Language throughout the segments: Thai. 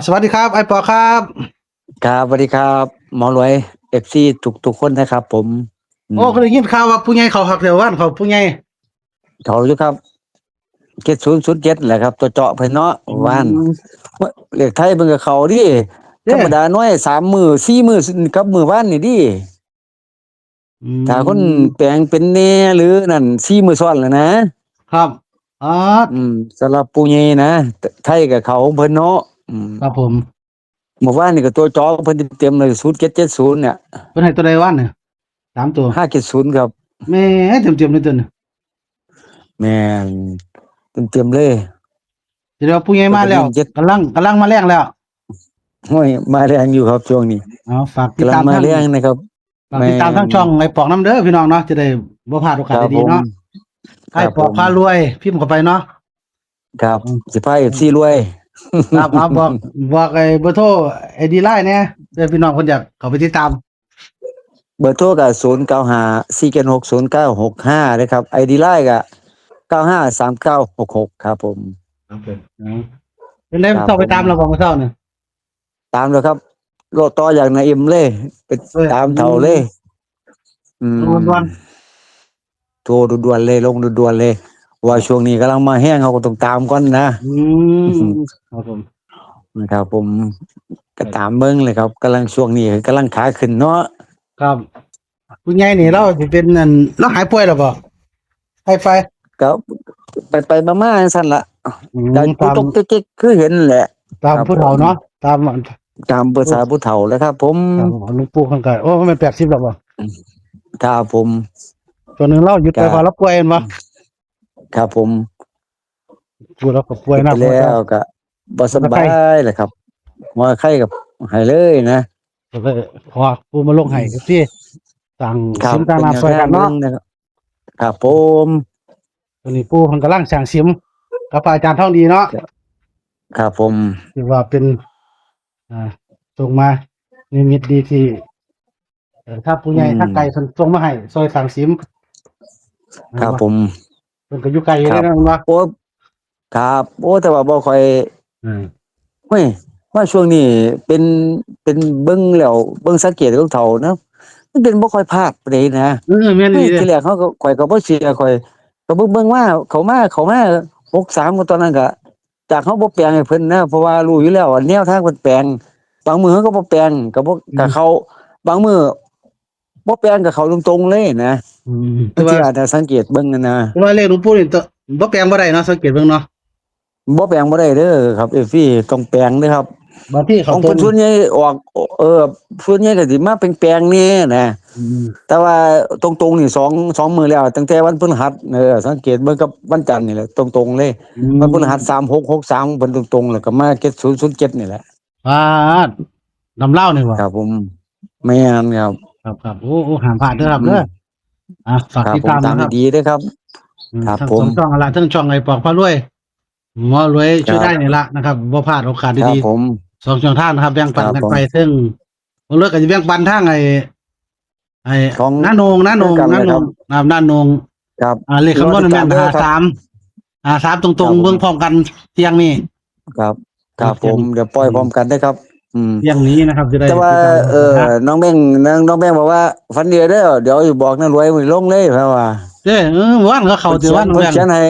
สวัสดีครับไอ้ปอครับครับสวัสดีครับหมอรวยFCทุกคนนะครับผมอืโอ้มเคยได้ยินข่าวว่าผู้ใหญ่เขาหักเดียววันเขาผู้ใหญ่เขาอยู่ครับ7007แหละครับตัวเจาะเพิ่นเนาะอืว่านมเลขไทยเบิ่นก็เข้าดิธรเด้รมดาน้อย3มื้อ4มื้อกับมื้อวานนี่ดิอืถ้าคนแปลมงเป็นแหน่หรือนั่น4มื้อซ้อนแล้วนะครับอ๋ออืมสำหรับผู้ใหญ่นะไทยก็เข้าของเพิ่นเนาะอืมครับผมเมื่อวานนี่ก็ตัวเจาะเพิ่นเต็มๆเลย0770เนี่ยเป็นให้ตัวใดวันเนี่ย3 ตัว570ครับแม่เต็มเลยตัวเนี่ยแม่นเต็มๆเลยเดี๋ยวผู้ใหญ่แล้วมาแล้วก็เน้น7 กำลังมาแรงแล้วโอ้ยมาแรงอยู่ครับช่วงนี้เอาฝากติดกำลังมาตามทั้งแรงนะครับแม่ทั้งนช่องไอ้ปอกน้ำเด้อพี่น้องเนาะจะได้บ่พลาดโอกาสครับผมดีๆเนาะไอ้ปอกครับผมพารวยพิมพ์เข้าไปเนาะครับอืมสิพา FC รวย ครับเอาบอกไอ้เบอร์โทรไอ้ดีไลน์เนี่ยเด้อพี่น้องคนอยากเข้าไปติดตามเบอร์โทรก็0954760965เด้อครับ ID LINE ก็953966ครับผมครับผมเป็นได้ครับผมเข้าไปตามเราบอกมาเท่าเนี่ย ตามเลยครับโลดต่ออย่างนายเอ็มเลยไปด้วยตามอืเท่าเลยมอืรมวนโทรด่วนๆเลยลงด่วนๆเลยว่าช่วงนี้กำลังมาแห้งเขาก็ต้องตามก่อนนะ อืมครับผม นะครับผมก็ตามเบิ่งเลยครับกำลังช่วงนี้กำลังขาขึ้นเนาะครับคุณยายนี่เราสิเป็นนั่นเราหายป่วยแล้วบ่ไฟก็ไปมาๆจังซั่นล่ะก็ตามกุตกกิ๊กๆคือเห็นแหละครับผู้ผมเฒ่าเนาะตามตามภาษาผู้เฒ่าแหล้วครับผมครับหลวงปู่ข้างกายโอ้มัน80แล้วบ่ครับผมตัวหนึงเราหยุดไปก็พอเราป่วยแม่นบ่ครับผมปู่เราก็ป่วยเฮ็ดไปหนักพอจะแล้วก็บ่สบาไข้ยแหละครับหัวไข้กับให้เลยนะก็เลยขอปู่มาลงให้ที่สั่งครับสิมต่างเป็นแนวน้ำช่วยทางเบิ่กันเนาะงนะครับครับผมตัวนี้ปู่เพิ่นกำลังสั่งสิมกับอาจารย์ทองดีเนาะครับผมที่ว่าเป็นอ่าส่งมานิมิตดีที่ถ้าผู้ใหญ่ถ้าไกลเพิ่นส่งมาให้ซอยสั่งสิมครับผมเพิ่นก็อยู่ไกลอยู่ครับเด้อนะเพิ่นว่าโอ้ครับโอ้แต่ว่าบ่ค่อย อืมเฮ้ยว่าช่วงนี้เป็นเบิ่งแล้วเบิ่งสังเกตของเขาเนาะมันเป็นบ่ค่อยพลาดปานใดนะแม่นเฮ้ยอีหลีเด้อทีแรกเขาก็ข้อยบ่เชื่อข้อยก็เบิ่งว่าเขามา63ก็ตอนนั้นก็จากเขาบ่แปลงให้เพิ่นนะเพราะว่ารู้อยู่แล้วว่าแนวทางเพิ่นแปลงบางมื้อเขาก็บ่แปลงก็บ่อืมก็เขาบางมื้อบ่แปลงก็เข้าตรงๆเลยนะอืมบางทีอาจจะสังเกตเบิ่งนั่นนะแต่ว่าเลขหลวงปู่นี่ตบ่แปลงบ่ได้เนาะสังเกตเบิ่งเนาะบ่แปลงบ่ได้เด้อครับ FC ต้องแปลงเด้อครับ บางที่ของ เขาตรงเพิ่นส่วนใหญ่ออกเออส่วนใหญ่ก็สิมาเป็นแปลงนี่นะอืมแต่ว่าตรงๆนี่สองมื้อแล้วตั้งแต่วันพฤหัสสังเกตเบิ่งกับวันจันทร์นี่แหละตรงๆเลยอืวันพฤหัสม3663เพิ่นตรงๆแล้วก็มา7007นี่แหละปาดนำเหล้านี่บ่ครับผมแม่นครับครับโอ้ห้ามพลาดเด้อครับอืมเด้อฝากครับติดผมตามตามนะครับดีๆเด้อครับครับทั้งผมสองช่องนั่นล่ะทั้งช่องไอ้ปอกพารวยหมอรวยช่วยได้ครับนี่ล่ะนะครับบ่พลาดโอกาสดีครับผมๆ2ช่องทางนะครับแบ่งปันครับผมกันไปซึ่งบ่เลิกก็สิแบ่งปันทางไอ้ของน้าโหนงคือกันเลยครับน้าโหนงครับเลขคำนวณแม่นรอติดตามเด้อครับ53ตรครับงๆผมเบิ่งพร้อมกันเที่ยงนี้ครับครับผมเดี๋ยวปล่อยพร้อมกันเด้อครับอืม เที่ยงนี้นะครับจะได้แต่ว่าติดตามนะน้องแบงค์น้องแบงค์บอกว่าฝันดีเด้อเดี๋ยวอยู่บอกนะรวยมื้อลงเลยเพราะว่าว่านเขาถือว่าน้องแบงเพิ่นเขียนให้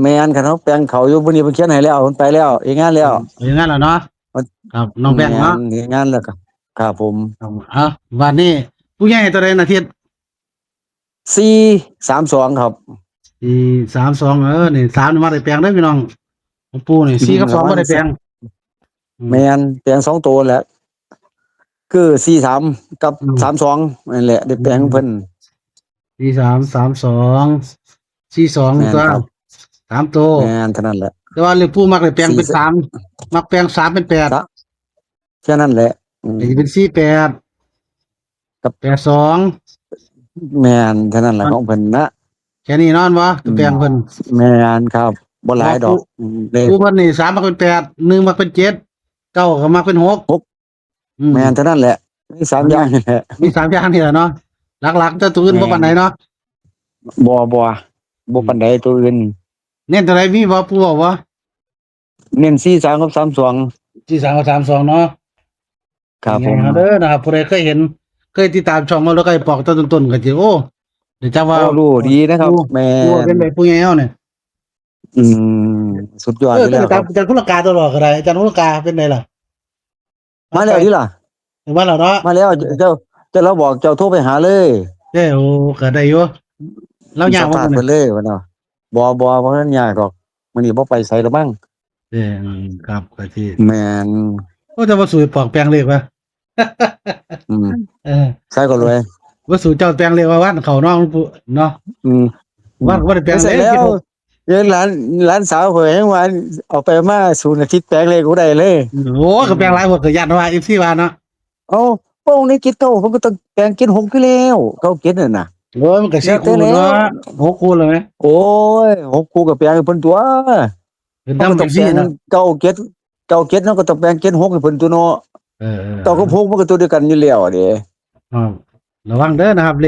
แม่นคันเขาแปลงเขาอยู่มื้อนี้เพิ่นเขียนให้แล้วเพิ่นไปแล้วเฮ็ดงานแล้วอย่างนั้นแหละเนาะเพิ่นครับน้องแบงค์แม่เนาะนเฮ็ดงานแล้วครับครับผมวันนี้ผู้ใหญ่ตัวใดอาทิตย์432ครับ432นี่3นี่มาได้แปลงเด้อพี่น้องของปู่นี่4กับ2บ่ได้แปลงแม่นแปลงสองตัวแหละคือ43กับ32นั่นแหละได้แปลงของเพิ่น4332 42แม่นตัวครับ3ตัวแม่นเท่านั้นแหละแต่ว่าเลขปู่มักได้แปลงเป็น4 3มักแปลง3เป็น8แค่นั้นแหละสิเป็น48กับ82แม่นเท่านั้นแหละของเพิ่นนะ แค่นี้เนาะบ่ตัวแปลงเพิ่น แม่นครับบ่หลายดอกเลขปู่เพิ่นนี่3มักเป็น8 1มักเป็น7 9ก็มักเป็น6 แม่นเท่านั้นแหละมีสามอย่างนี่แหละมี3อย่างนี่แหละเนาะหลักๆจะตัวอื่นบ่ปานใดเนาะบ่ปานใดตัวอื่นเน้นตัวใดมีบ่ปู่บอกว่าเน้น43กับ32 43กับ32เนาะ ครับ ไง ผม เด้อนะครับผู้ใดเคยเห็นเคยติดตามช่องมาแล้วก็ปอกต้นๆก็สิโอ้เดี๋ยวจะว่า โอ้รู้ดีนะครับแม่ รู้ว่าเป็น น แบบผู้ใหญ่เฮาเนี่ย อืมสุดยอดอยู่ เป็ แล้ น ว อา ค จา รั ร บ ย์อาจารย์คุลกาตลอดก็ได้อาจารย์คุลกาเป็นไงล่ะ มาแล้วนี่ล่ะ ถึงว่าเราเนาะ มาแล้วเจ้าเราบอกเจ้าโทรไปหาเลย เด้โอ้ก็ได้อยู่เรายาก สัม บ่ ภาษณ์ เนี่ เพิ่นเลยว่าเนาะบ่เพราะนั้นยากหรอกมื้อนี้บ่ไปไสแล้วมั้ง เด้ครับก็สิ แม่น โอ้แต่ว่าสวยปอกแปลงเลขว่ะ อืม เออ ใส่ก็รวย ว่าสู่เจ้าแปลงเลขว่าวันเขาเนาะเนาะ อืม ว่าบ่ได้แปลง เสร็จ เลข แล้ คิด ว ว่า เดี๋ยวหลานสาวข่อยให้ว่าเอาไปมาศูนย์อาทิตย์แปลงเลขกูได้เลย โอ้ก็แปลงหลายหมดก็ยันว่า FC ว่าเนาะ เอ้าพวกนี้กินเก้าผมก็ต้องแปลงกินหกอยู่แล้วเก้ากินน่ะนะ โอ้ยมันก็สิคูณเนาะ6คูณเลยไหม โอ้ยหกคู่กับแปลงให้เพิ่นตัว เป็น เขาก็ นำ ต้อง FC แปลง เนาะ เก้าเก็ดเก้าเก็ดเนาะก็ต้องแปลงเก็ดหกให้เพิ่นตัวเนาะ เออ เก้ากับหกมันก็ตัวเดียวกันอยู่แล้วเด้ ครับระวังเด้อนะครับเ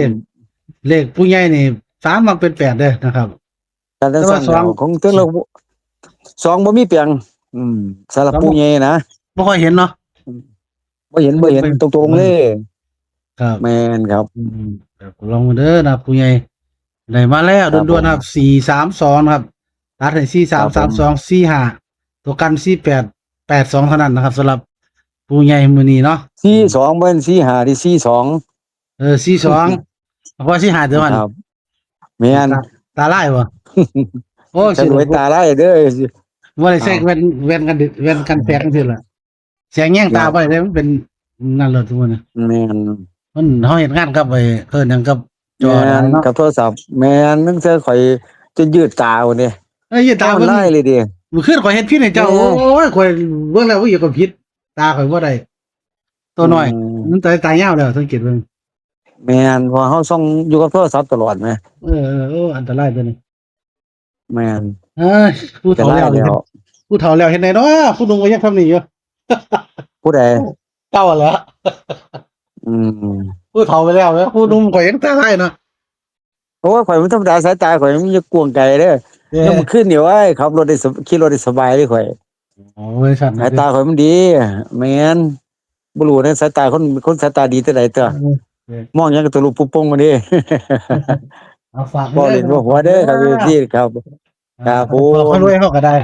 ลขผู้ใหญ่นี่3มักเป็น8เด้อนะครับ การทั้งสั้น แต่ว่าสอง ของถึงเราสองบ่มีแปลงสำหรับผู้ใหญ่นะ บ่ค่อยเห็นเนาะ บ่เห็นตรงๆเลย ครับ แม่นครับ ครับลองมาเด้อนะครับผู้ใหญ่ได้มาแล้ว ครับ ด่วนๆนะครับ432นะครับตัดให้4332 45ตัวกัน4882เท่านั้นนะครับสำหรับผู้ใหญ่มื้อนี้เนาะ 42บ่แม่น45ที่42 42เพราะว่า45เดือน ครับแม่น ตาลายบ่โอ้ย จะรวยตาลายเด้อ บ่ได้ใส่แว่นกันแว่นกันแสงจังซี่ล่ะแสงแยงตาบ่ได้มันเป็นนั่นเลยทุกคนน่ะ แม่น มันเฮาเฮ็ดงานกับไอ้เอิ้นหยังกับจอ แม่ ดาน เนาะ กับโทรศัพท์แม่นนึงเธอข่อยจะยืดตาวันนี้ เอ้ยตา ตา เบิ่ง ไล่เลยดิ มื้อคืนข่อยเฮ็ดผิดให้เจ้า โอ้ โอ้ยข่อยเบิ่งแล้วว่าอยู่กับผิดตาข่อยบ่ได้ตัวน้อยมันตายาวแล้วสังเกตเบิ่ง แม่นเพอเฮาส่องอยู่กับโทรศัพท์ตลอดแม่ อันตรายตัวนี้ แม่น เอ้ยผู้ จะ เฒ่า ไล่ แล้ว แล้ว ผู้เฒ่าแล้วเฮ็ดได้เนาะผู้หนุ่มก็ยังทำนี่อยู่ ผู้ใด เก่าแล้ว อืม ผู้เฒ่าไปแล้วนะผู้หนุ่มข่อยยังตาลายเนาะ โอ้ยข่อยมันธรรมดาสายตาข่อยมันจะกวงไกลเด้อ เอ้ ยังมันขึ้นอยู่ไอ้ยขับรถได้ขี่รถได้สบายเลยข่อย โอ้ยสั่น สายตาข่อยมันดีแม่นบ่รู้นะสายตาคนสายตาดีแต่ใดเด้อมองหยังก็ทะลุปุบปงมาดิ เอาฝาก บ่เล่นบ่หัวเด้อครับพี่ครับ ครับผม ขอรวยเฮาก็ได้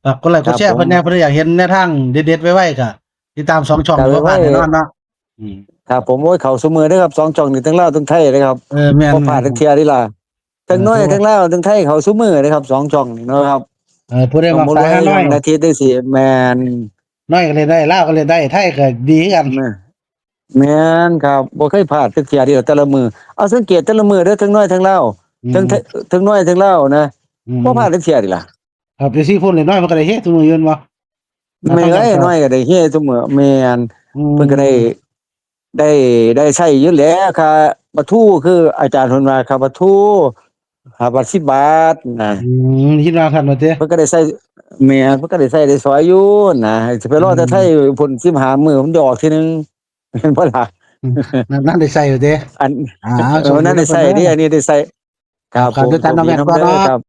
ฝากกดไลค์กดแชร์เพิ่นแหน่เพิ่นอยากเห็นแนวทางเด็ดๆไว้ๆก็ติดตาม2ช่องบ่พลาดแน่นอนเนาะ ครับผมโอ้ยเข้าซุมื้อเด้อครับ2ช่องนี่ทั้งลาวทั้งไทยเด้อครับ แม่น บ่พลาดทั้งเที่ยนี่ล่ะทั้งน้อยทั้งลาวทั้งไทยเข้าซุมื้อเด้อครับ2ช่องนี่เนาะครับ ผู้ใดมา บ่ ฝากน้อย นาทีได้สิแม่น น้อยก็เล่นได้ลาวก็เล่นได้ไทยก็ดีคือกัน แม่นครับบ่เคยพลาดทั้งเที่ยเดียวแต่ละมื้อเอาสังเกตแต่ละมื้อเด้อทั้งน้อยทั้งลาวทั้งน้อยทั้งลาวนะบ่พลาดทั้งเที่ยนี่ล่ะ ครับไปซี่พุ่นเล่นน้อยมันก็ได้เฮ็ดซุมื้อยืนบ่ แม่เอ้ยน้อยก็ได้เฮ็ดซุมื้อแม่น เพิ่นก็ได้ใช้อยู่แล้วค่ะปลาทูคืออาจารย์เพิ่นว่าค่ะปลาทู5บาท10บาทนะ คิดว่าคั่นว่าติ เพิ่นก็ได้ใช้แม่เพิ่นก็ได้ใช้ได้ซอยอยู่นะสิไปรอแต่ไทยพุ่น15มื้อมันจะออกทีนึงเห็นบ่ล่ะ นั่นได้ใส่อยู่ติ อัน อ้าว นั่นได้ใช้นี่อันนี้ได้ใช้ครับ ครับด้วยกันน้ำแม่นก่อนเนาะ ครับ